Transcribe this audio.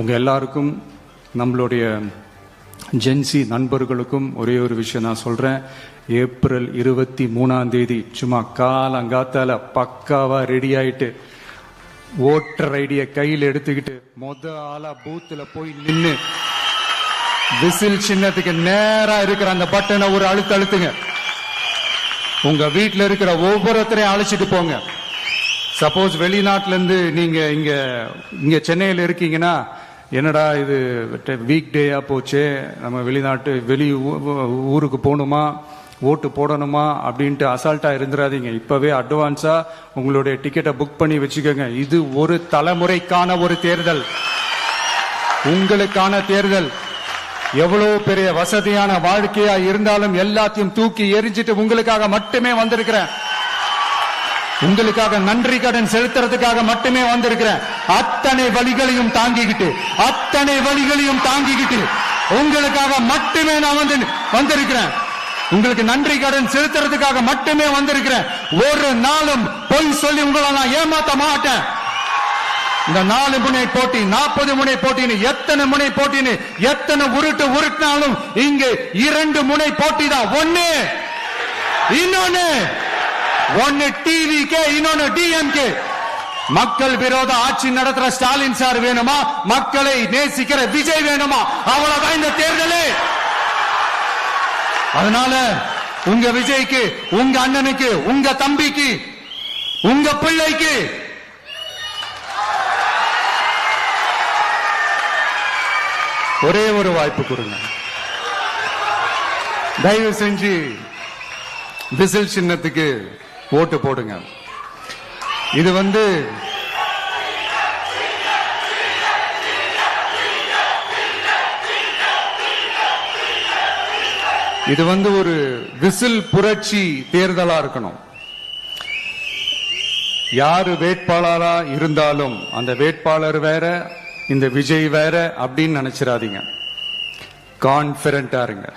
உங்கள் எல்லாருக்கும் நம்மளுடைய ஜென்சி நண்பர்களுக்கும் ஒரே ஒரு விஷயம் நான் சொல்கிறேன். ஏப்ரல் 23 சும்மா காலங்காத்தால பக்காவா ரெடி ஆயிட்டு ஓட்டர் ஐடியை கையில் எடுத்துக்கிட்டு ஆளா பூத்துல போய் நின்று விசில் சின்னத்துக்கு நேரா இருக்கிற அந்த பட்டனை ஒரு அழுத்துங்க. உங்க வீட்டில் இருக்கிற ஒவ்வொருத்தரையும் அழைச்சிட்டு போங்க. சப்போஸ் வெளிநாட்டுல இருந்து நீங்க இங்க சென்னையில் இருக்கீங்கன்னா, என்னடா இது வீக் டேயா போச்சு, நம்ம வெளி ஊருக்கு போகணுமா, ஓட்டு போடணுமா அப்படின்ட்டு அசால்ட்டா இருந்துடாதீங்க. இப்பவே அட்வான்ஸா உங்களுடைய டிக்கெட்டை புக் பண்ணி வச்சுக்கோங்க. இது ஒரு தலைமுறைக்கான ஒரு தேர்தல், உங்களுக்கான தேர்தல். எவ்வளவு பெரிய வசதியான வாழ்க்கையா இருந்தாலும் எல்லாத்தையும் தூக்கி எரிஞ்சிட்டு உங்களுக்காக மட்டுமே வந்திருக்கிறேன். உங்களுக்காக நன்றி கடன் செலுத்துறதுக்காக மட்டுமே வந்திருக்கிறேன். அத்தனை வழிகளையும் தாங்கிக்கிட்டு உங்களுக்காக மட்டுமே நான் வந்திருக்கிறேன். உங்களுக்கு நன்றி கடன் செலுத்துறதுக்காக மட்டுமே வந்திருக்கிறேன். ஒரு நாளும் பொய் சொல்லி உங்களை நான் ஏமாத்த மாட்டேன். இந்த 4 முனை போட்டி, 40 முனை போட்டின்னு எத்தனை முனை போட்டின்னு எத்தனை உருட்டினாலும் இங்கு 2 முனை போட்டி தான். ஒன்னு டிவிகே, இன்னொன்னு டிஎம்கே. மக்கள் விரோத ஆட்சி நடத்துற ஸ்டாலின் சார் வேணுமா, மக்களை நேசிக்கிற விஜய் வேணுமா? அவ்வளவுதான் இந்த தேர்தலே. அதனால உங்க விஜய்க்கு, உங்க அண்ணனுக்கு, உங்க தம்பிக்கு, உங்க பிள்ளைக்கு ஒரே ஒரு வாய்ப்பு கொடுங்க. தயவு செஞ்சு விசில் சின்னத்துக்கு ஓட்டு போடுங்க. இது ஒரு விசில் புரட்சி தேர்தலா இருக்கணும். யாரு வேட்பாளரா இருந்தாலும் அந்த வேட்பாளர் வேற, இந்த விஜய் வேற அப்படின்னு நினைச்சிடாதீங்க. கான்பிடண்டா இருங்க.